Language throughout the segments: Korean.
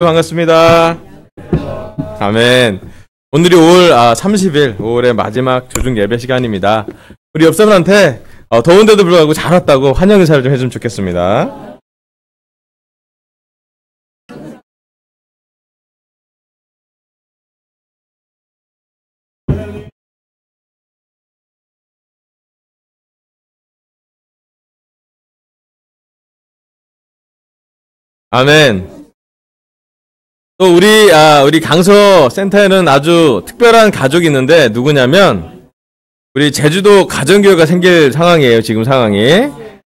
반갑습니다. 아멘. 오늘이 5월 30일, 5월의 마지막 조중 예배 시간입니다. 우리 옆사람한테 더운데도 불구하고 잘 왔다고 환영 인사를 좀 해주면 좋겠습니다. 아멘. 또 우리 강서 센터에는 아주 특별한 가족이 있는데 누구냐면 우리 제주도 가정교회가 생길 상황이에요. 지금 상황이.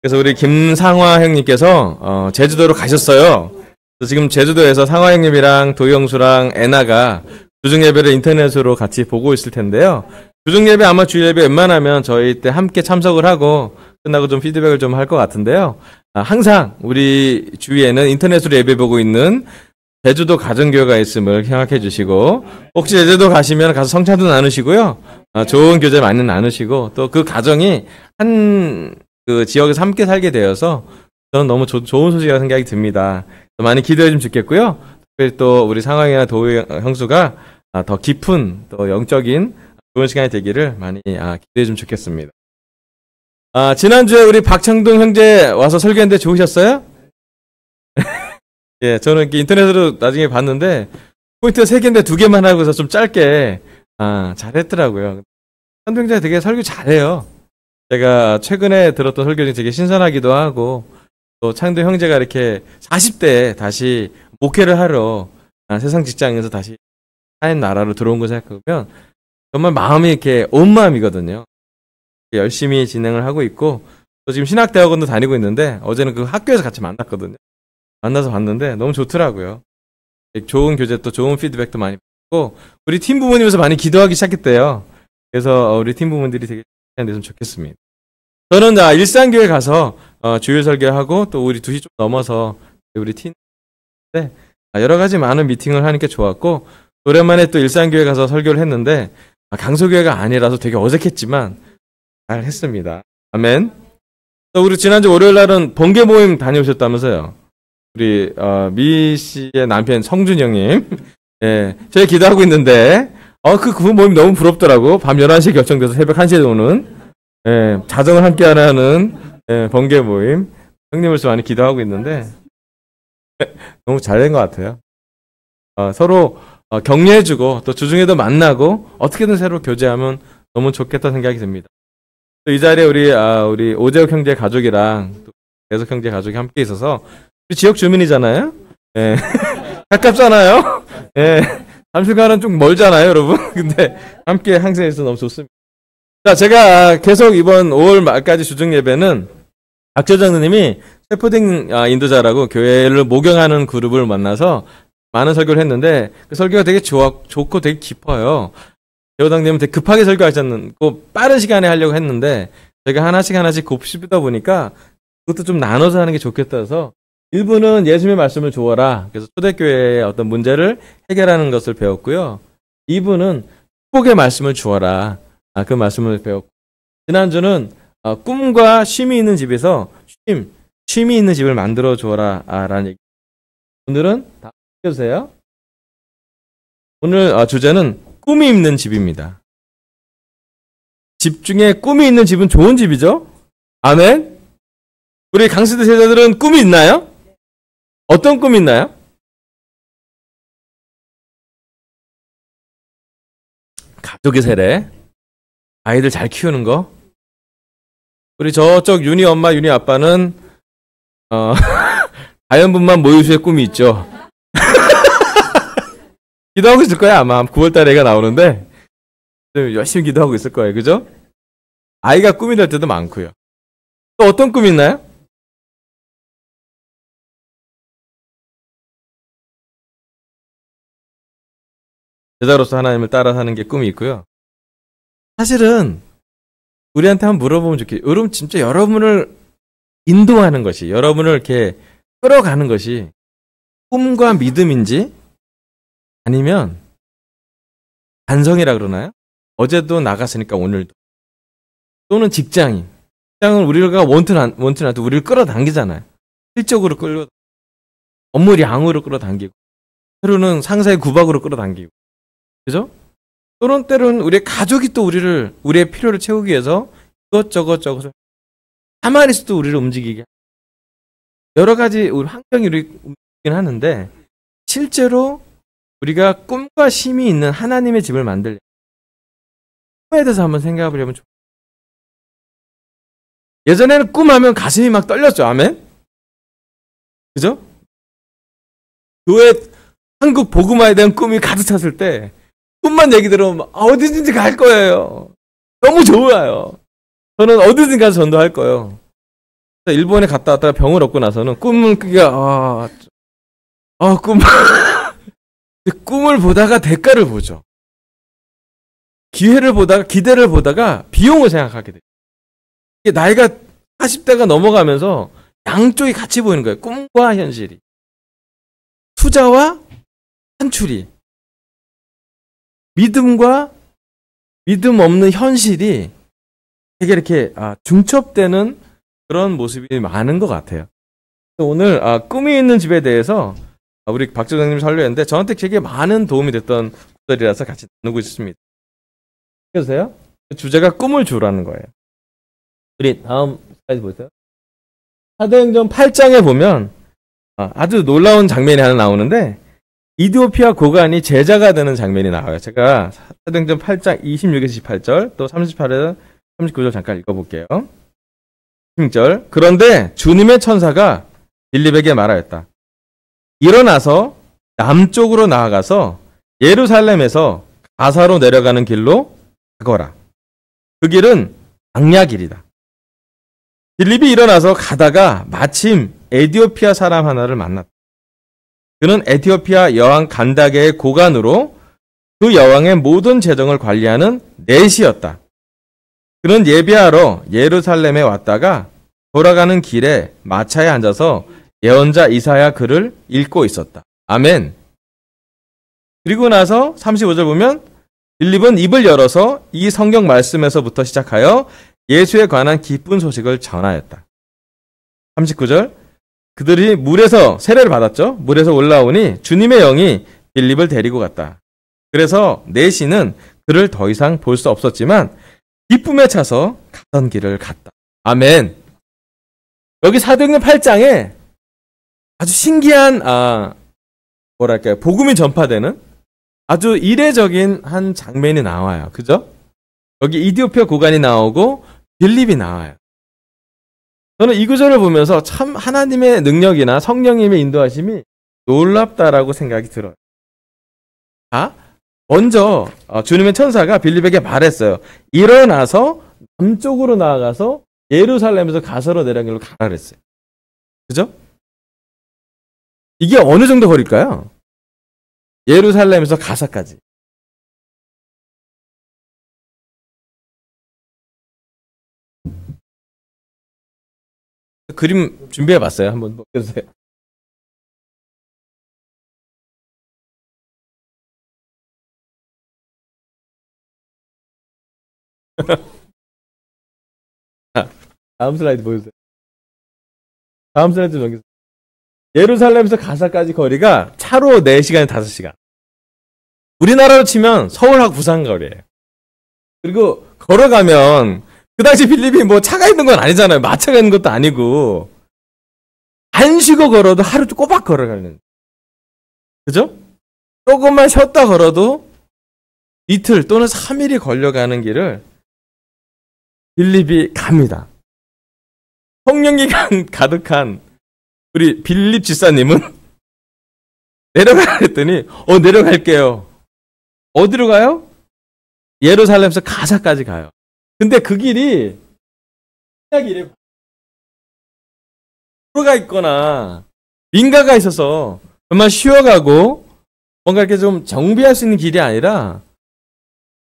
그래서 우리 김상화 형님께서 제주도로 가셨어요. 그래서 지금 제주도에서 상화 형님이랑 도영수랑 애나가 주중예배를 인터넷으로 같이 보고 있을 텐데요. 주중예배 아마 주일예배 웬만하면 저희 때 함께 참석을 하고 끝나고 좀 피드백을 좀 할 것 같은데요. 항상 우리 주위에는 인터넷으로 예배 보고 있는 제주도 가정교회가 있음을 생각해 주시고, 혹시 제주도 가시면 가서 성찬도 나누시고요. 좋은 교제 많이 나누시고, 또 그 가정이 한 그 지역에서 함께 살게 되어서 저는 너무 좋은 소식이라는 생각이 듭니다. 많이 기도해 주면 좋겠고요. 특별히 또 우리 상황이나 도희 형수가 더 깊은 또 영적인 좋은 시간이 되기를 많이 기도해 주면 좋겠습니다. 지난주에 우리 박창동 형제 와서 설교했는데 좋으셨어요? 예, 저는 이렇게 인터넷으로 나중에 봤는데, 포인트가 3개인데 2개만 하고서 좀 짧게, 잘했더라고요. 창동 형제가 되게 설교 잘해요. 제가 최근에 들었던 설교 중에 되게 신선하기도 하고, 또 창동 형제가 이렇게 40대에 다시 목회를 하러 세상 직장에서 다시 하나님 나라로 들어온 거 생각해보면, 정말 마음이 이렇게 온 마음이거든요. 열심히 진행을 하고 있고, 또 지금 신학대학원도 다니고 있는데, 어제는 그 학교에서 같이 만났거든요. 만나서 봤는데 너무 좋더라고요. 좋은 교제 또 좋은 피드백도 많이 받고, 우리 팀 부모님에서 많이 기도하기 시작했대요. 그래서 우리 팀 부모님들이 되게 됐으면 좋겠습니다. 저는 일산교회 가서 주일 설교하고 또 우리 2시 좀 넘어서 우리 팀 여러 가지 많은 미팅을 하니까 좋았고, 오랜만에 또 일산교회 가서 설교를 했는데 강서교회가 아니라서 되게 어색했지만 잘 했습니다. 아멘. 또 우리 지난주 월요일 날은 번개 모임 다녀오셨다면서요. 우리 미 씨의 남편 성준 형님, 예, 저희 기도하고 있는데 그 모임 너무 부럽더라고. 밤 11시에 결정돼서 새벽 1시에 오는, 예, 자정을 함께 하는 번개 모임. 형님으로서 많이 기도하고 있는데 너무 잘 된 것 같아요. 서로 격려해주고 또 주중에도 만나고 어떻게든 새로 교제하면 너무 좋겠다는 생각이 듭니다. 또 이 자리에 우리 오재욱 형제 가족이랑 또 대석 형제 가족이 함께 있어서, 우리 지역 주민이잖아요. 예. 가깝잖아요. 예. 잠실과는 좀 멀잖아요, 여러분. 근데 함께 항상 있어서 너무 좋습니다. 자, 제가 계속 이번 5월 말까지 주중 예배는 박재정 선생님이 셰퍼딩 인도자라고 교회를 모경하는 그룹을 만나서 많은 설교를 했는데, 그 설교가 되게 좋고 되게 깊어요. 배우당님은 되게 급하게 설교하셨고 빠른 시간에 하려고 했는데, 제가 하나씩 곱씹다 보니까 그것도 좀 나눠서 하는 게 좋겠다 해서 1부는 예수님의 말씀을 주어라. 그래서 초대교회의 어떤 문제를 해결하는 것을 배웠고요. 2부는 축복의 말씀을 주어라. 그 말씀을 배웠고, 지난주는 꿈과 쉼이 있는 집에서 쉼이 있는 집을 만들어 주어라 라는 얘기. 오늘은 다 해주세요. 오늘 주제는 꿈이 있는 집입니다. 집 중에 꿈이 있는 집은 좋은 집이죠? 아멘? 우리 강시대 세대들은 꿈이 있나요? 어떤 꿈이 있나요? 가족의 세례, 아이들 잘 키우는 거. 우리 저쪽 윤희 엄마, 윤희 아빠는 자연분만 모유수의 꿈이 있죠. 기도하고 있을 거야. 아마 9월달에 애가 나오는데 열심히 기도하고 있을 거예요. 그죠? 아이가 꿈이 될 때도 많고요. 또 어떤 꿈이 있나요? 제자로서 하나님을 따라 사는 게 꿈이 있고요. 사실은 우리한테 한번 물어보면 좋겠어요. 여러분, 진짜 여러분을 인도하는 것이, 여러분을 이렇게 끌어가는 것이 꿈과 믿음인지, 아니면 반성이라 그러나요? 어제도 나갔으니까 오늘도. 또는 직장인. 직장은 우리가 원튼 않도 우리를 끌어당기잖아요. 실적으로 업무 양으로 끌어당기고. 하루는 상사의 구박으로 끌어당기고, 그죠? 또는 때로는 우리의 가족이 또 우리의 필요를 채우기 위해서 이것저것 가만히 있어도 우리를 움직이게. 여러 가지 우리 환경이 우리 움직이긴 하는데, 실제로 우리가 꿈과 쉼이 있는 하나님의 집을 만들려면 꿈에 대해서 한번 생각해 보려면 좋겠어요. 예전에는 꿈하면 가슴이 막 떨렸죠. 아멘? 그죠? 교회 한국 복음화에 대한 꿈이 가득 찼을 때 꿈만 얘기 들으면 어디든지 갈 거예요. 너무 좋아요. 저는 어디든지 가서 전도할 거예요. 일본에 갔다 왔다가 병을 얻고 나서는 꿈을 꾸기가 꿈을 보다가 대가를 보죠. 기대를 보다가 비용을 생각하게 돼요. 이게 나이가 40대가 넘어가면서 양쪽이 같이 보이는 거예요. 꿈과 현실이. 투자와 산출이. 믿음과 믿음 없는 현실이 되게 이렇게 중첩되는 그런 모습이 많은 것 같아요. 오늘 꿈이 있는 집에 대해서 우리 박재정님 설교했는데 저한테 되게 많은 도움이 됐던 구절이라서 같이 나누고 있습니다. 보세요. 주제가 꿈을 주라는 거예요. 우리 다음 슬라이드 보세요. 사도행전 8장에 보면 아주 놀라운 장면이 하나 나오는데 이디오피아 고관이 제자가 되는 장면이 나와요. 제가 사도행전 8장 26에서 28절 또 38에서 39절 잠깐 읽어볼게요. 16절 그런데 주님의 천사가 빌립에게 말하였다. 일어나서 남쪽으로 나아가서 예루살렘에서 가사로 내려가는 길로 가거라. 그 길은 광야길이다. 빌립이 일어나서 가다가 마침 에티오피아 사람 하나를 만났다. 그는 에티오피아 여왕 간다게의 고관으로 그 여왕의 모든 재정을 관리하는 넷이었다. 그는 예배하러 예루살렘에 왔다가 돌아가는 길에 마차에 앉아서 예언자 이사야 글을 읽고 있었다. 아멘. 그리고 나서 35절 보면 빌립은 입을 열어서 이 성경 말씀에서부터 시작하여 예수에 관한 기쁜 소식을 전하였다. 39절 그들이 물에서 세례를 받았죠. 물에서 올라오니 주님의 영이 빌립을 데리고 갔다. 그래서 넷이는 그를 더 이상 볼 수 없었지만 기쁨에 차서 가던 길을 갔다. 아멘. 여기 사도행전 8장에 아주 신기한 복음이 전파되는 아주 이례적인 한 장면이 나와요. 그죠? 여기 이디오피아 고관이 나오고 빌립이 나와요. 저는 이 구절을 보면서 참 하나님의 능력이나 성령님의 인도하심이 놀랍다라고 생각이 들어요. 먼저 주님의 천사가 빌립에게 말했어요. 일어나서 남쪽으로 나아가서 예루살렘에서 가사로 내려간 길로 가라 그랬어요. 그죠? 이게 어느 정도 거리일까요? 예루살렘에서 가사까지. 그림 준비해 봤어요. 한번 보여주세요. 다음 슬라이드 보여주세요. 다음 슬라이드 넘기세요. 예루살렘에서 가사까지 거리가 차로 4시간, 5시간. 우리나라로 치면 서울하고 부산 거리예요. 그리고 걸어가면 그 당시 빌립이 뭐 차가 있는 건 아니잖아요. 마차가 있는 것도 아니고 안 쉬고 걸어도 하루 꼬박 걸어가는. 그죠? 조금만 쉬었다 걸어도 이틀 또는 3일이 걸려가는 길을 빌립이 갑니다. 성령이 가득한 우리 빌립 집사님은 내려가라 했더니 내려갈게요. 어디로 가요? 예루살렘에서 가사까지 가요. 근데 그 길이 길에 도로가 있거나 민가가 있어서 정말 쉬어가고 뭔가 이렇게 좀 정비할 수 있는 길이 아니라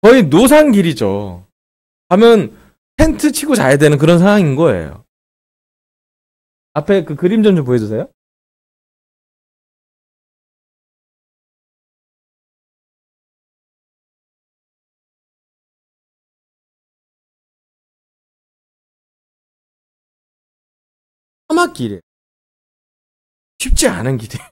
거의 노상길이죠. 가면 텐트 치고 자야 되는 그런 상황인 거예요. 앞에 그 그림 좀 보여주세요. 사막길이에요. 쉽지 않은 길이에요.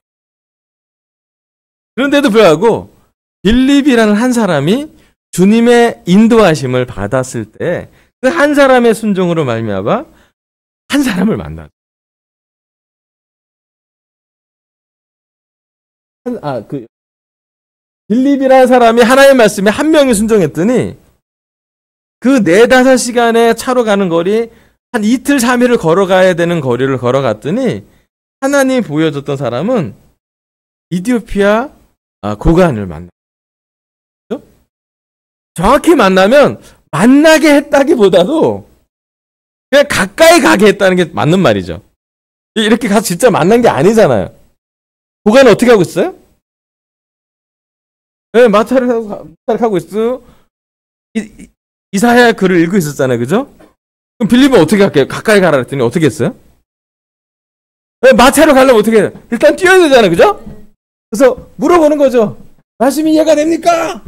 그런데도 불구하고 빌립이라는 한 사람이 주님의 인도하심을 받았을 때 그 한 사람의 순종으로 말미암아 한 사람을 만나죠. 빌립이라는 사람이 하나님의 말씀에 한 명이 순종했더니 그 4-5시간의 차로 가는 거리 한 이틀 3일을 걸어가야 되는 거리를 걸어갔더니 하나님이 보여줬던 사람은 이디오피아 고관을 만났어요. 정확히 만나면 만나게 했다기보다도 그냥 가까이 가게 했다는 게 맞는 말이죠. 이렇게 가서 진짜 만난 게 아니잖아요. 고관은 어떻게 하고 있어요? 네, 마찰을 하고 있어요. 이사야 글을 읽고 있었잖아요. 그죠? 그럼 빌립은 어떻게 할게요? 가까이 가라 했더니 어떻게 했어요? 네, 마차로 가려면 어떻게 해요? 일단 뛰어야 되잖아요. 그죠? 그래서 물어보는 거죠. 말씀이 이해가 됩니까?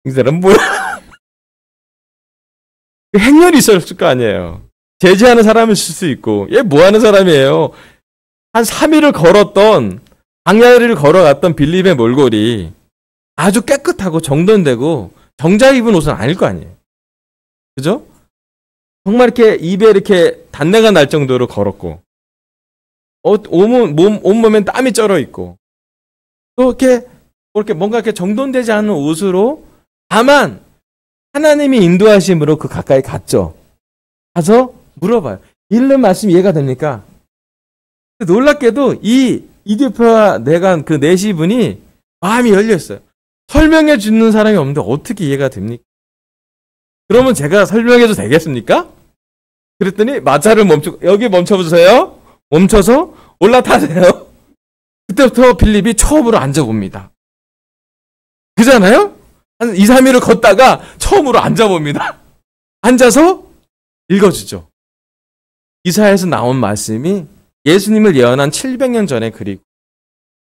이 사람 뭐야? 행렬이 있었을 거 아니에요. 제지하는 사람일 수 있고, 얘 뭐 하는 사람이에요? 한 3일을 걸었던, 광야를 걸어갔던 빌립의 몰골이 아주 깨끗하고 정돈되고 정장 입은 옷은 아닐 거 아니에요. 그죠? 정말 이렇게 입에 이렇게 단내가 날 정도로 걸었고, 온몸엔 땀이 쩔어 있고, 또 이렇게 뭔가 이렇게 정돈되지 않은 옷으로 다만 하나님이 인도하심으로 그 가까이 갔죠. 가서 물어봐요. 읽는 말씀 이해가 됩니까? 놀랍게도 이 이디오피아 내간 그 내시분이 마음이 열렸어요. 설명해 주는 사람이 없는데 어떻게 이해가 됩니까? 그러면 제가 설명해도 되겠습니까? 그랬더니 마차를 여기 멈춰보세요. 멈춰서 올라타세요. 그때부터 빌립이 처음으로 앉아봅니다. 그잖아요? 한 2-3일을 걷다가 처음으로 앉아봅니다. 앉아서 읽어주죠. 이사야에서 나온 말씀이 예수님을 예언한 700년 전에 그리고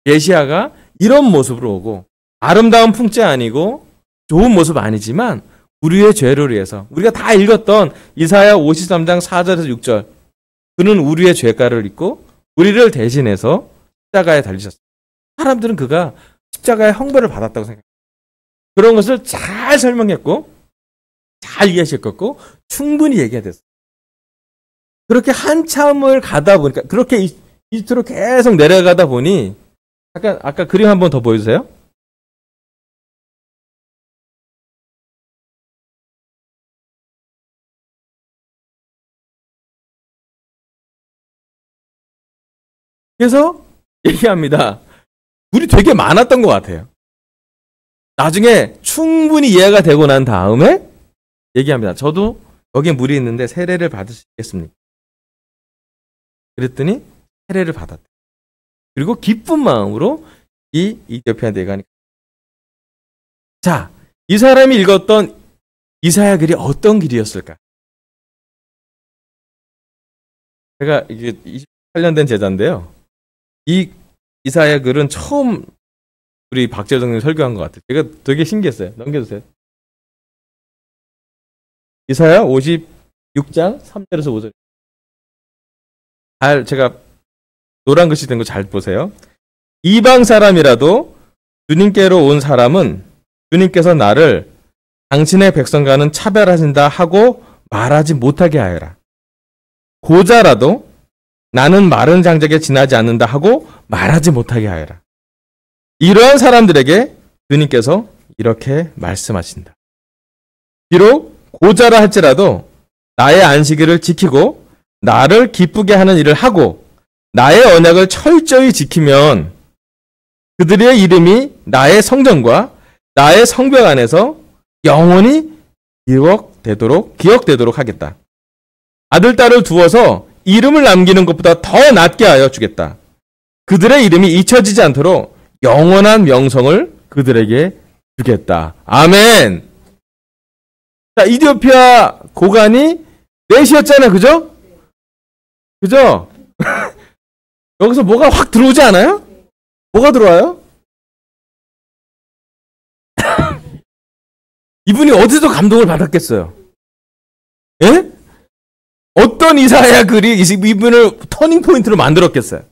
메시아가 이런 모습으로 오고 아름다운 풍채 아니고 좋은 모습 아니지만 우리의 죄를 위해서 우리가 다 읽었던 이사야 53장 4절에서 6절 그는 우리의 죄가를 입고 우리를 대신해서 십자가에 달리셨어요. 사람들은 그가 십자가의 형벌을 받았다고 생각해요. 그런 것을 잘 설명했고 잘 이해시켰고 충분히 얘기가 됐어요. 그렇게 한참을 가다 보니까 그렇게 이스트로 계속 내려가다 보니 잠깐 아까 그림 한번 더 보여주세요. 그래서 얘기합니다. 물이 되게 많았던 것 같아요. 나중에 충분히 이해가 되고 난 다음에 얘기합니다. 저도 여기에 물이 있는데 세례를 받을 수 있겠습니까? 그랬더니 세례를 받았다. 그리고 기쁜 마음으로 이 이디오피아 내관이 자, 이 사람이 읽었던 이사야 글이 어떤 글이었을까? 제가 이게 28년 된 제자인데요. 이 이사야 글은 처음 우리 박재정님 설교한 것 같아요. 제가 되게 신기했어요. 넘겨주세요. 이사야 56장 3절에서 5절. 제가 노란 글씨 된 거 잘 보세요. 이방 사람이라도 주님께로 온 사람은 주님께서 나를 당신의 백성과는 차별하신다 하고 말하지 못하게 하여라. 고자라도 나는 마른 장작에 지나지 않는다 하고 말하지 못하게 하여라. 이러한 사람들에게 주님께서 이렇게 말씀하신다. 비록 고자라 할지라도 나의 안식일을 지키고 나를 기쁘게 하는 일을 하고 나의 언약을 철저히 지키면 그들의 이름이 나의 성전과 나의 성벽 안에서 영원히 기억되도록 하겠다. 아들, 딸을 두어서 이름을 남기는 것보다 더 낫게 하여 주겠다. 그들의 이름이 잊혀지지 않도록 영원한 명성을 그들에게 주겠다. 아멘. 자, 이디오피아 고관이 넷이었잖아요. 그죠? 그죠? 여기서 뭐가 확 들어오지 않아요? 뭐가 들어와요? 이분이 어디서 감동을 받았겠어요? 예? 어떤 이사야 글이 이분을 터닝 포인트로 만들었겠어요?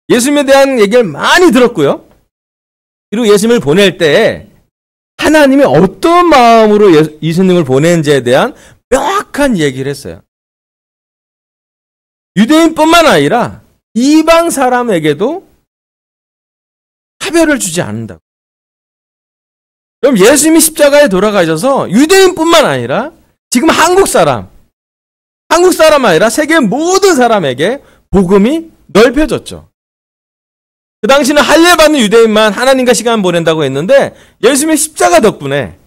예수님에 대한 얘기를 많이 들었고요. 그리고 예수님을 보낼 때 하나님이 어떤 마음으로 예수님을 보낸지에 대한 명확한 얘기를 했어요. 유대인뿐만 아니라 이방 사람에게도 차별을 주지 않는다고. 그럼 예수님이 십자가에 돌아가셔서 유대인뿐만 아니라 지금 한국 사람 아니라 세계 모든 사람에게 복음이 넓혀졌죠. 그 당시는 할례받는 유대인만 하나님과 시간 보낸다고 했는데 예수님의 십자가 덕분에,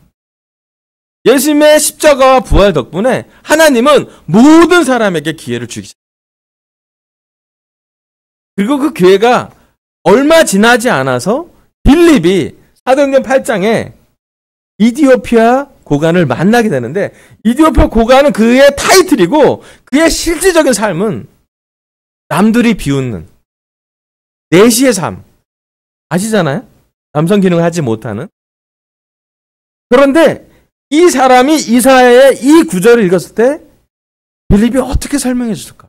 예수님의 십자가와 부활 덕분에 하나님은 모든 사람에게 기회를 주기 시작합니다. 그리고 그 기회가 얼마 지나지 않아서 빌립이 사도행전 8장에 이디오피아 고관을 만나게 되는데, 이디오피아 고관은 그의 타이틀이고 그의 실질적인 삶은 남들이 비웃는 내시의 삶. 아시잖아요? 남성 기능을 하지 못하는. 그런데 이 사람이 이사야의 이 구절을 읽었을 때 빌립이 어떻게 설명해 줬을까?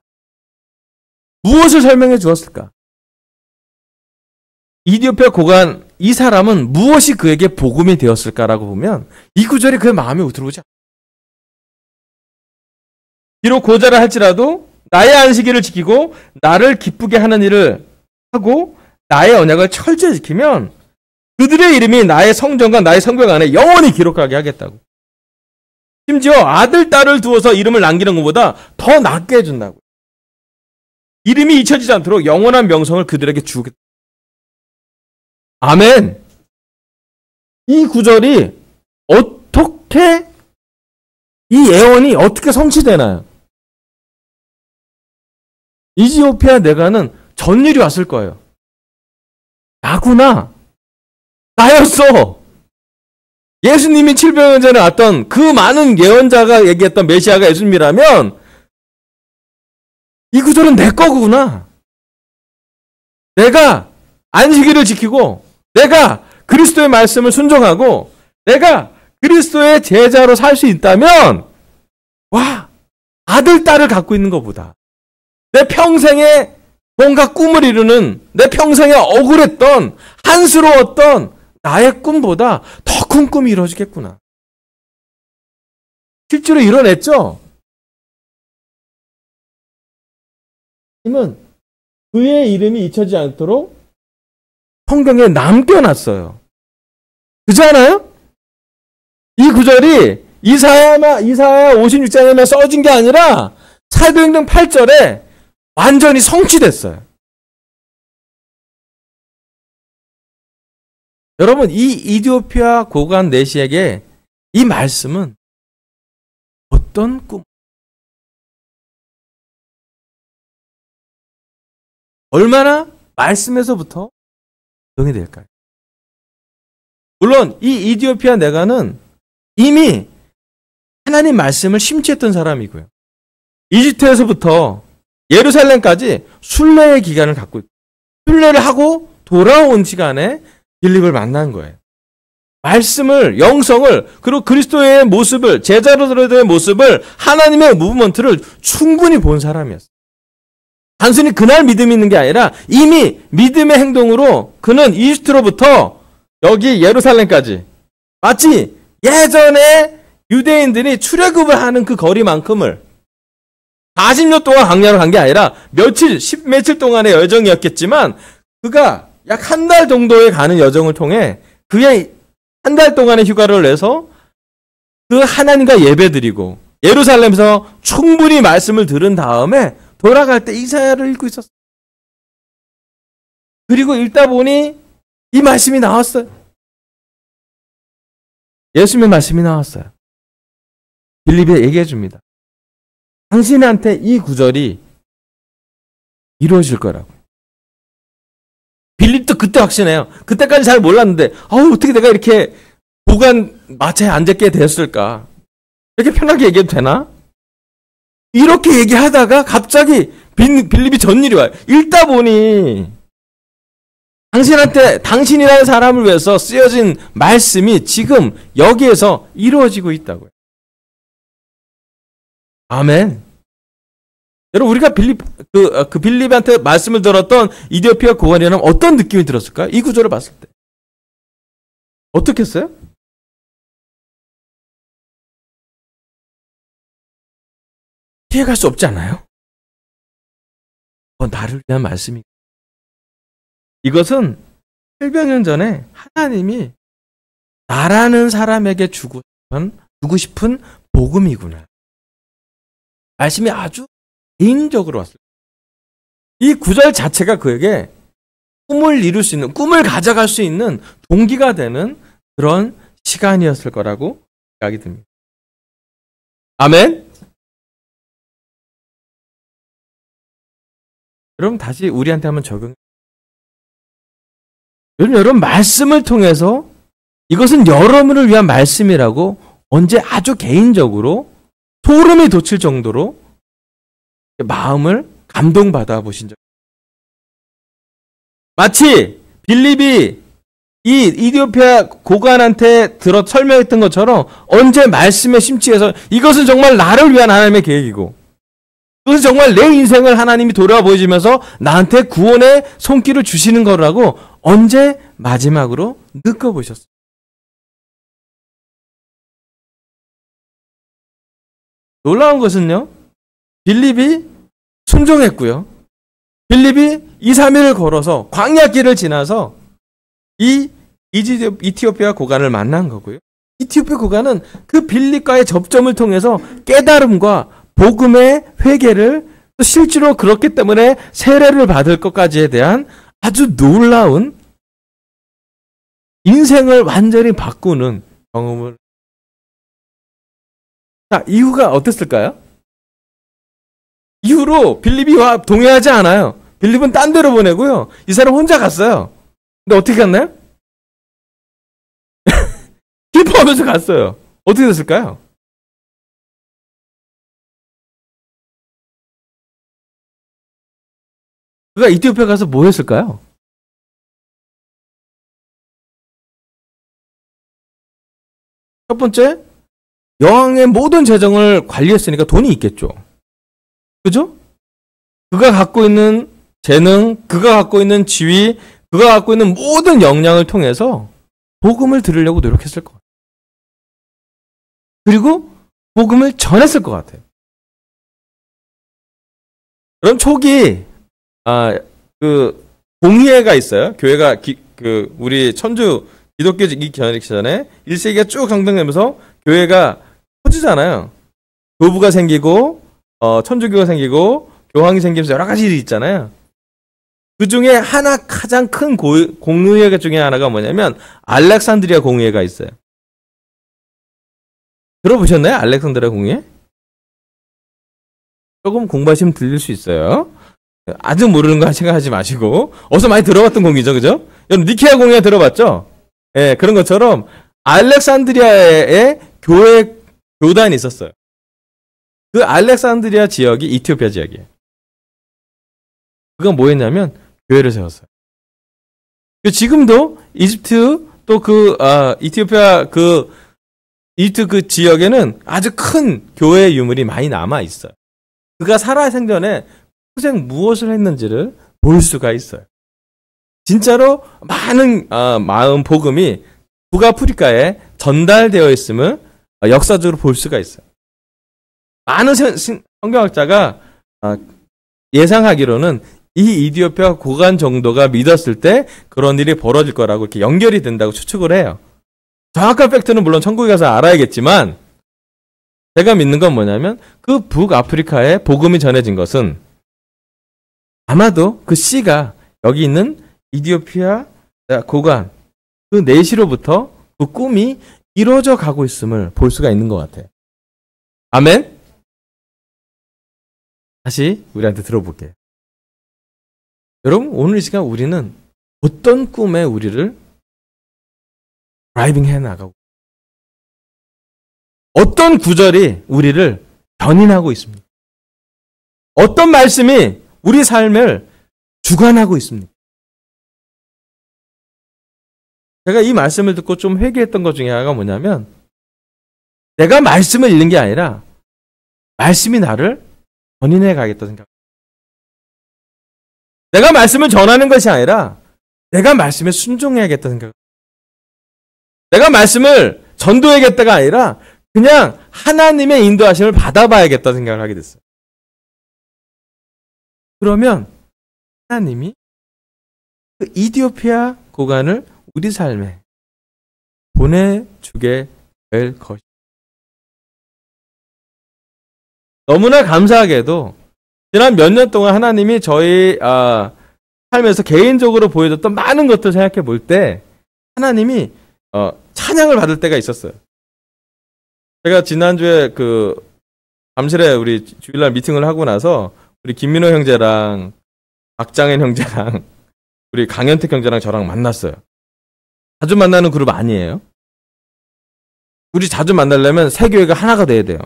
무엇을 설명해 주었을까? 이디오피아 고관 이 사람은 무엇이 그에게 복음이 되었을까라고 보면 이 구절이 그의 마음에 들어오지 않아요. 비록 고자라 할지라도 나의 안식일을 지키고 나를 기쁘게 하는 일을 하고 나의 언약을 철저히 지키면 그들의 이름이 나의 성전과 나의 성벽 안에 영원히 기록하게 하겠다고. 심지어 아들, 딸을 두어서 이름을 남기는 것보다 더 낫게 해준다고. 이름이 잊혀지지 않도록 영원한 명성을 그들에게 주겠다. 아멘. 이 구절이 어떻게, 이 예언이 어떻게 성취되나요? 이디오피아 내가는 전일이 왔을 거예요. 나구나. 나였어. 예수님이 700년 전에 왔던 그 많은 예언자가 얘기했던 메시아가 예수님이라면 이 구절은 내 거구나. 내가 안식일을 지키고 내가 그리스도의 말씀을 순종하고 내가 그리스도의 제자로 살 수 있다면, 와, 아들, 딸을 갖고 있는 것보다 내 평생에 뭔가 꿈을 이루는, 내 평생에 억울했던, 한스러웠던 나의 꿈보다 더 큰 꿈이 이루어지겠구나. 실제로 이뤄냈죠? 님은 그의 이름이 잊혀지지 않도록 성경에 남겨놨어요. 그렇지 않아요? 이 구절이 이사야 56장에만 써진 게 아니라 사도행전 8절에 완전히 성취됐어요. 여러분, 이 이디오피아 고관 내시에게 이 말씀은 어떤 꿈, 얼마나 말씀에서부터 적용이 될까요? 물론 이 이디오피아 내가는 이미 하나님 말씀을 심취했던 사람이고요. 이집트에서부터 예루살렘까지 순례의 기간을 갖고 있고, 순례를 하고 돌아온 시간에 빌립을 만난 거예요. 말씀을, 영성을, 그리고 그리스도의 모습을, 제자로서의 모습을, 하나님의 무브먼트를 충분히 본 사람이었어요. 단순히 그날 믿음이 있는 게 아니라 이미 믿음의 행동으로 그는 이집트로부터 여기 예루살렘까지, 마치 예전에 유대인들이 출애굽을 하는 그 거리만큼을 40년 동안 광야로 간 게 아니라 십며칠 동안의 여정이었겠지만, 그가 약 한 달 정도에 가는 여정을 통해 그의 한 달 동안의 휴가를 내서 그 하나님과 예배드리고 예루살렘에서 충분히 말씀을 들은 다음에 돌아갈 때 이사야를 읽고 있었어요. 그리고 읽다 보니 이 말씀이 나왔어요. 예수님의 말씀이 나왔어요. 빌립이 얘기해 줍니다. 당신한테 이 구절이 이루어질 거라고. 빌립도 그때 확신해요. 그때까지 잘 몰랐는데, 어떻게 내가 이렇게 보관 마차에 앉았게 되었을까? 이렇게 편하게 얘기해도 되나? 이렇게 얘기하다가 갑자기 빌립이 전일이 와요. 읽다 보니 당신이라는 사람을 위해서 쓰여진 말씀이 지금 여기에서 이루어지고 있다고요. 아멘. 여러분 우리가 그 빌립한테 말씀을 들었던 이디오피아 고관이라면 어떤 느낌이 들었을까요? 이 구조를 봤을 때 어떻겠어요? 피해갈 수 없지 않아요? 나를 위한 말씀이. 이것은 700년 전에 하나님이 나라는 사람에게 주고 싶은 복음이구나. 말씀이 아주 개인적으로 왔어요. 이 구절 자체가 그에게 꿈을 이룰 수 있는, 꿈을 가져갈 수 있는 동기가 되는 그런 시간이었을 거라고 생각이 듭니다. 아멘? 여러분 다시 우리한테 한번 적용. 여러분 말씀을 통해서 이것은 여러분을 위한 말씀이라고 언제 아주 개인적으로 소름이 돋칠 정도로 마음을 감동받아 보신 적. 마치 빌립이 이 이디오피아 고관한테 설명했던 것처럼 언제 말씀에 심취해서 이것은 정말 나를 위한 하나님의 계획이고 그것은 정말 내 인생을 하나님이 돌아보여주면서 나한테 구원의 손길을 주시는 거라고 언제 마지막으로 느껴보셨어요? 놀라운 것은요, 빌립이 순종했고요. 빌립이 2, 3일을 걸어서 광야길을 지나서 이 이티오피아 고관을 만난 거고요. 이티오피아 고관은 그 빌립과의 접점을 통해서 깨달음과 복음의 회개를 또 실제로 그렇기 때문에 세례를 받을 것까지에 대한 아주 놀라운 인생을 완전히 바꾸는 경험을. 자, 이후가 어땠을까요? 이후로 빌립이 동의하지 않아요. 빌립은 딴 데로 보내고요. 이 사람 혼자 갔어요. 근데 어떻게 갔나요? 기뻐하면서 갔어요. 어떻게 됐을까요? 그가 이티오피아 가서 뭐 했을까요? 첫 번째, 여왕의 모든 재정을 관리했으니까 돈이 있겠죠. 그죠? 그가 갖고 있는 재능, 그가 갖고 있는 지위, 그가 갖고 있는 모든 역량을 통해서 복음을 들으려고 노력했을 것 같아요. 그리고 복음을 전했을 것 같아요. 그럼 초기 공의회가 있어요. 교회가 우리 천주 기독교이기 전에 1세기가 쭉 성장되면서 교회가 커지잖아요. 교부가 생기고 천주교가 생기고 교황이 생기면서 여러 가지 일이 있잖아요. 그 중에 가장 큰 공의회 중에 하나가 뭐냐면 알렉산드리아 공의회가 있어요. 들어보셨나요? 알렉산드리아 공의회? 조금 공부하시면 들릴 수 있어요. 아주 모르는 거 생각하지 마시고 어서 많이 들어봤던 공의죠, 그죠? 여러분 니케아 공의회 들어봤죠? 예, 그런 것처럼 알렉산드리아에 교단이 있었어요. 그 알렉산드리아 지역이 이티오피아 지역이에요. 그건 뭐였냐면 교회를 세웠어요. 지금도 이집트 또 이티오피아 이집트 그 지역에는 아주 큰 교회 유물이 많이 남아 있어요. 그가 살아 생전에 평생 무엇을 했는지를 볼 수가 있어요. 진짜로 많은 마음 복음이 북아프리카에 전달되어 있음을 역사적으로 볼 수가 있어요. 많은 성경학자가 예상하기로는 이 이디오피아 고관 정도가 믿었을 때 그런 일이 벌어질 거라고 이렇게 연결이 된다고 추측을 해요. 정확한 팩트는 물론 천국에 가서 알아야겠지만 제가 믿는 건 뭐냐면 그 북아프리카에 복음이 전해진 것은 아마도 그 씨가 여기 있는 이디오피아 고관 그 내시로부터 그 꿈이 이루어져 가고 있음을 볼 수가 있는 것 같아요. 아멘? 다시 우리한테 들어볼게요. 여러분 오늘 이 시간 우리는 어떤 꿈에 우리를 드라이빙 해나가고 어떤 구절이 우리를 견인하고 있습니다. 어떤 말씀이 우리 삶을 주관하고 있습니다. 제가 이 말씀을 듣고 좀 회개했던 것 중에 하나가 뭐냐면 내가 말씀을 읽는 게 아니라 말씀이 나를 전인해 가겠다 생각. 내가 말씀을 전하는 것이 아니라 내가 말씀에 순종해야겠다 생각. 내가 말씀을 전도해야겠다가 아니라 그냥 하나님의 인도하심을 받아봐야겠다 생각을 하게 됐어요. 그러면 하나님이 그 이디오피아 고관을 우리 삶에 보내주게 될 것입니다. 너무나 감사하게도 지난 몇 년 동안 하나님이 저희 삶에서 개인적으로 보여줬던 많은 것들 생각해 볼 때 하나님이 찬양을 받을 때가 있었어요. 제가 지난주에 잠실에 우리 주일날 미팅을 하고 나서 우리 김민호 형제랑 박장현 형제랑 우리 강현택 형제랑 저랑 만났어요. 자주 만나는 그룹 아니에요. 우리 자주 만나려면 세 교회가 하나가 돼야 돼요.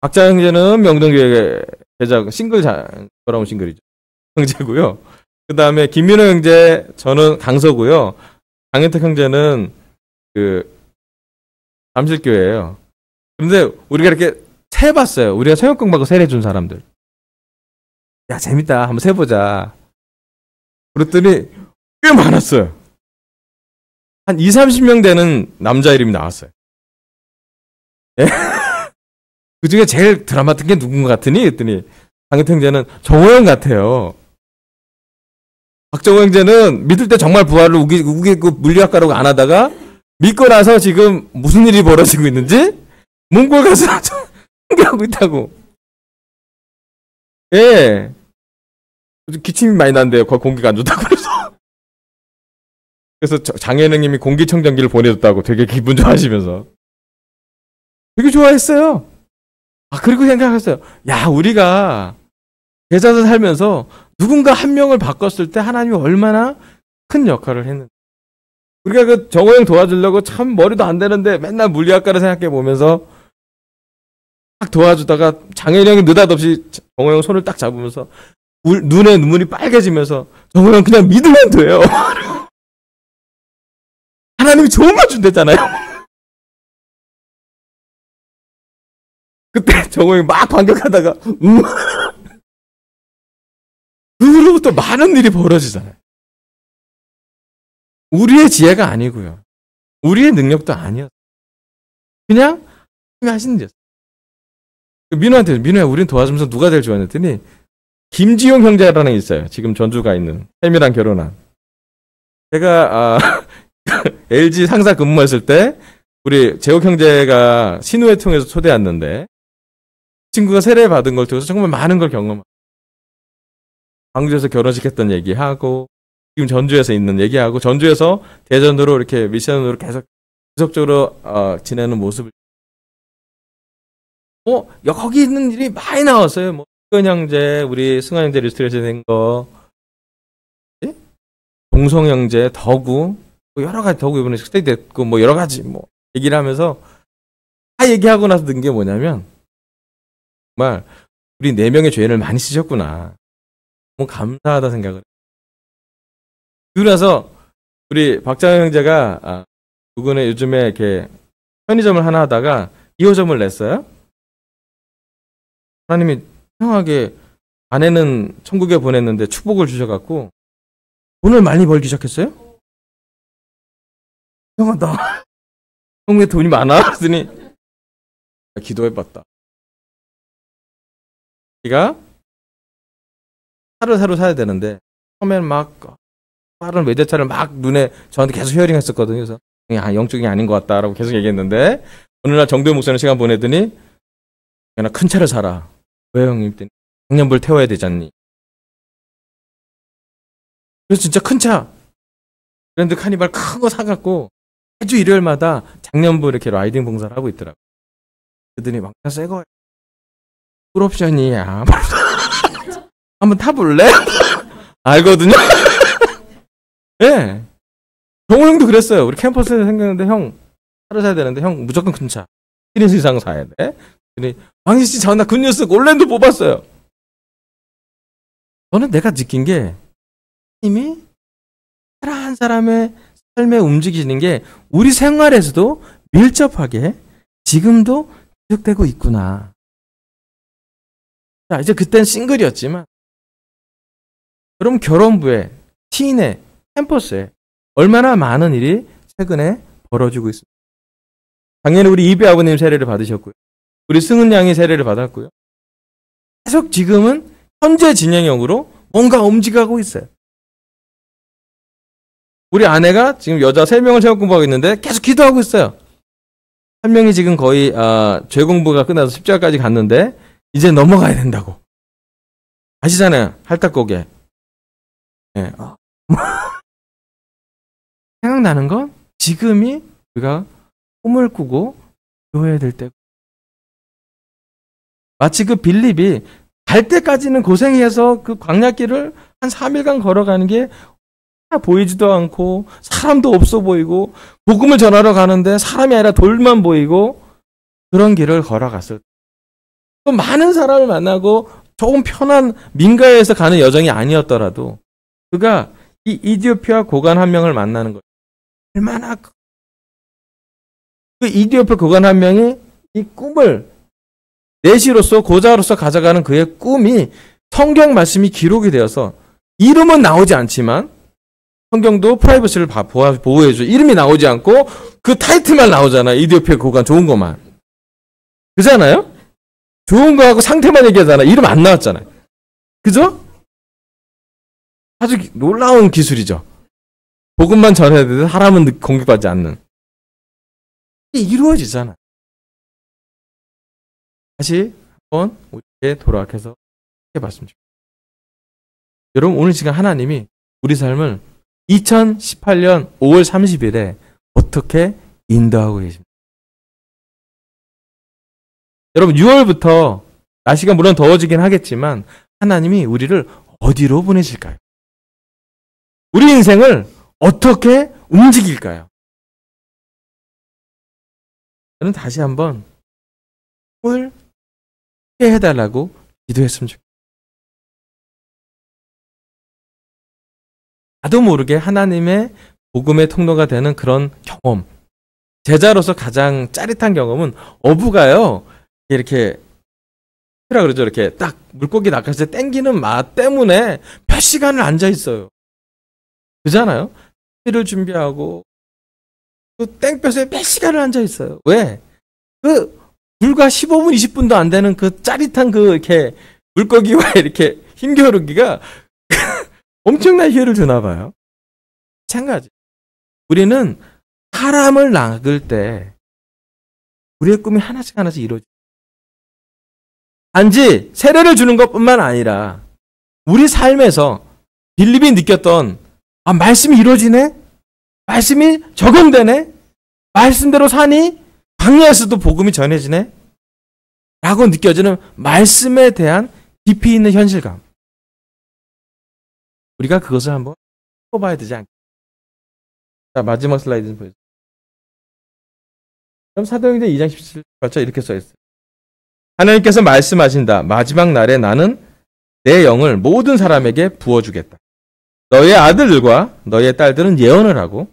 박장현 형제는 명동교회 제자 싱글 돌아온 싱글이죠. 형제고요. 그 다음에 김민호 형제, 저는 강서고요. 강현택 형제는 잠실교회예요. 그런데 우리가 이렇게 세봤어요. 우리가 성역공 받고 세례준 사람들. 야, 재밌다. 한번 세보자. 그랬더니 꽤 많았어요. 한 20, 30명 되는 남자 이름이 나왔어요. 예? 그 중에 제일 드라마틱한 게 누군가 같으니? 그랬더니 강현택 형제는 정호영 같아요. 박정호 형제는 믿을 때 정말 부활을 우기고 물리학가라고 안 하다가 믿고 나서 지금 무슨 일이 벌어지고 있는지 몽골 가서 공개하고 있다고. 예. 기침이 많이 난대요. 공기가 안 좋다고 그래서. 그래서 장혜능님이 공기청정기를 보내줬다고 되게 기분 좋아하시면서. 되게 좋아했어요. 그리고 생각했어요. 야, 우리가 제자들 살면서 누군가 한 명을 바꿨을 때 하나님이 얼마나 큰 역할을 했는지. 우리가 정호영 도와주려고 참 머리도 안 되는데 맨날 물리학과를 생각해 보면서 딱 도와주다가 장혜령이 느닷없이 정호영 손을 딱 잡으면서 눈에 눈물이 빨개지면서 정호영 그냥 믿으면 돼요. 하나님이 좋은 거 준댔잖아요. 그때 정호영이 막 반격하다가 그로부터 많은 일이 벌어지잖아요. 우리의 지혜가 아니고요. 우리의 능력도 아니었어요. 그냥 하나님이 하시는 일이었어요. 민호한테, 민호야, 우린 도와주면서 누가 제일 좋아했더니 김지용 형제라는 게 있어요. 지금 전주가 있는 혜미랑 결혼한. 제가 LG 상사 근무했을 때 우리 재욱 형제가 신우회 통해서 초대했는데 친구가 세례 받은 걸 통해서 정말 많은 걸 경험하고 광주에서 결혼식 했던 얘기하고 지금 전주에서 있는 얘기하고 전주에서 대전으로 이렇게 미션으로 계속적으로 지내는 모습을 거기 있는 일이 많이 나왔어요. 뭐 승현 형제, 우리 승환 형제 리스트레이션 된 거, 동성 형제, 덕우, 여러 가지 덕우 이번에 스테이 됐고 뭐 여러 가지 뭐 얘기를 하면서 다 얘기하고 나서 든 게 뭐냐면 정말 우리 4명의 죄인을 많이 쓰셨구나. 너무 감사하다 생각을. 그러고 나서 우리 박장현 형제가 그분의 요즘에 이렇게 편의점을 하나 하다가 2호점을 냈어요. 하나님이 평하게 아내는 천국에 보냈는데 축복을 주셔갖고 돈을 많이 벌기 시작했어요. 이상하다. 형 왜 돈이 많아? 그랬더니 기도해봤다. 제가 차를 새로 사야 되는데 처음에는 막 빠른 외제차를 막 눈에 저한테 계속 히어링 했었거든요. 그래서 영적이 아닌 것 같다라고 계속 얘기했는데 어느 날 정도의 목사님 시간 보내더니 나 큰 차를 사라. 왜 형님? 작년불 태워야 되잖니. 그래서 진짜 큰 차 그랜드 카니발 큰 거 사갖고 매주 일요일마다 작년불 이렇게 라이딩 봉사를 하고 있더라고. 그러더니 막차 새거 풀옵션이야. 한번 타볼래? 알거든요. 예. 네. 정우 형도 그랬어요. 우리 캠퍼스에 생겼는데 형 차를 사야 되는데 형 무조건 큰 차. 1인승 이상 사야 돼. 그랬더니 왕희 씨 전화 굿뉴스 올랜도 뽑았어요. 저는 내가 느낀 게 이미 한 사람의 삶에 움직이는 게 우리 생활에서도 밀접하게 지금도 지속되고 있구나. 자, 이제 그땐 싱글이었지만, 여러분 결혼부에, 티인에, 캠퍼스에 얼마나 많은 일이 최근에 벌어지고 있습니다. 당연히 우리 이배 아버님 세례를 받으셨고요. 우리 승은 양이 세례를 받았고요. 계속 지금은 현재 진행형으로 뭔가 움직이고 있어요. 우리 아내가 지금 여자 3명을 세워 공부하고 있는데 계속 기도하고 있어요. 한 명이 지금 거의 죄 공부가 끝나서 십자가까지 갔는데 이제 넘어가야 된다고. 아시잖아요. 할딱고개. 네. 생각나는 건 지금이 우리가 꿈을 꾸고 기도해야 될 때. 마치 그 빌립이 갈 때까지는 고생해서 그 광야길을 한 3일간 걸어가는 게 보이지도 않고 사람도 없어 보이고 복음을 전하러 가는데 사람이 아니라 돌만 보이고 그런 길을 걸어갔을 때 또 많은 사람을 만나고 조금 편한 민가에서 가는 여정이 아니었더라도 그가 이 이디오피아 고관 한 명을 만나는 거예요. 얼마나 그 이디오피아 고관 한 명이 이 꿈을 내시로서 고자로서 가져가는 그의 꿈이 성경 말씀이 기록이 되어서 이름은 나오지 않지만 성경도 프라이버시를 보호해줘. 이름이 나오지 않고 그 타이틀만 나오잖아. 이디오피아 고관 좋은 것만. 그잖아요? 좋은 거하고 상태만 얘기하잖아. 이름 안 나왔잖아요. 그죠? 아주 놀라운 기술이죠. 복음만 전해야 되는데 사람은 공격받지 않는. 이게 이루어지잖아. 다시 한번 우리에게 돌아와서 해봤습니다. 여러분 오늘 시간 하나님이 우리 삶을 2018년 5월 30일에 어떻게 인도하고 계십니까? 여러분 6월부터 날씨가 물론 더워지긴 하겠지만 하나님이 우리를 어디로 보내실까요? 우리 인생을 어떻게 움직일까요? 저는 다시 한번 꿈을 해달라고 기도했으면 좋겠어요. 나도 모르게 하나님의 복음의 통로가 되는 그런 경험, 제자로서 가장 짜릿한 경험은 어부가요 이렇게 라 그러죠. 이렇게 딱 물고기 낚았을 때 땡기는 맛 때문에 몇 시간을 앉아 있어요. 그잖아요. 회를 준비하고 그 땡볕에 몇 시간을 앉아 있어요. 왜? 그 불과 15분, 20분도 안 되는 그 짜릿한 그 이렇게 물고기와 이렇게 힘겨루기가 엄청난 희열을 주나 봐요. 마찬가지. 우리는 사람을 낚을 때 우리의 꿈이 하나씩 하나씩 이루어져요. 단지 세례를 주는 것뿐만 아니라 우리 삶에서 빌립이 느꼈던 말씀이 이루어지네? 말씀이 적용되네? 말씀대로 사니? 광야에서도 복음이 전해지네? 라고 느껴지는 말씀에 대한 깊이 있는 현실감. 우리가 그것을 한번 뽑아야 되지 않겠습니까? 자, 마지막 슬라이드 좀 보여주세요. 그럼 사도행전 2장 17절 이렇게 써있어요. 하나님께서 말씀하신다. 마지막 날에 나는 내 영을 모든 사람에게 부어주겠다. 너의 아들들과 너의 딸들은 예언을 하고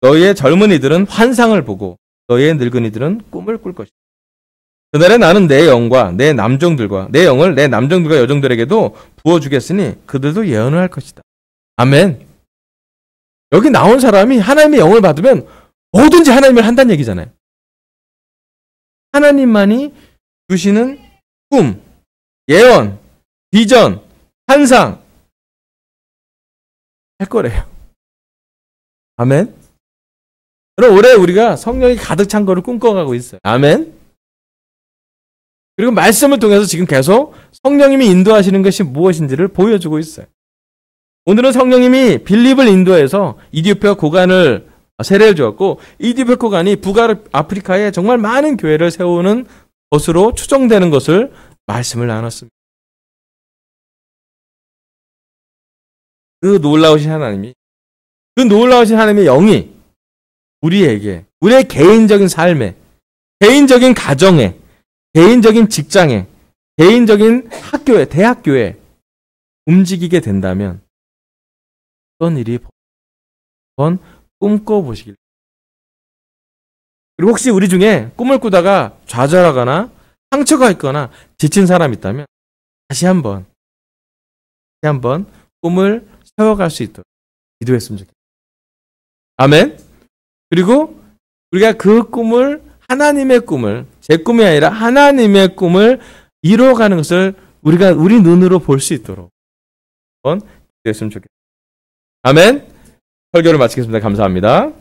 너의 젊은이들은 환상을 보고 너의 늙은이들은 꿈을 꿀 것이다. 그날에 나는 내 영과 내 남종들과 내 영을 내 남종들과 여종들에게도 부어주겠으니 그들도 예언을 할 것이다. 아멘. 여기 나온 사람이 하나님의 영을 받으면 뭐든지 하나님을 한다는 얘기잖아요. 하나님만이 주시는 꿈, 예언, 비전, 환상 할 거래요. 아멘. 그럼 올해 우리가 성령이 가득 찬 거를 꿈꿔가고 있어요. 아멘. 그리고 말씀을 통해서 지금 계속 성령님이 인도하시는 것이 무엇인지를 보여주고 있어요. 오늘은 성령님이 빌립을 인도해서 이디오피아 고관을 세례를 주었고 이디오피아 고관이 북아프리카에 정말 많은 교회를 세우는 것으로 추정되는 것을 말씀을 나눴습니다. 그 놀라우신 하나님이 그 놀라우신 하나님의 영이 우리에게 우리의 개인적인 삶에 개인적인 가정에 개인적인 직장에 개인적인 학교에 대학교에 움직이게 된다면 어떤 일이 한번 꿈꿔보시길. 그리고 혹시 우리 중에 꿈을 꾸다가 좌절하거나 상처가 있거나 지친 사람이 있다면 다시 한번 꿈을 세워갈 수 있도록 기도했으면 좋겠습니다. 아멘. 그리고 우리가 그 꿈을 하나님의 꿈을 제 꿈이 아니라 하나님의 꿈을 이루어가는 것을 우리가 우리 눈으로 볼 수 있도록 한번 기도했으면 좋겠습니다. 아멘. 설교를 마치겠습니다. 감사합니다.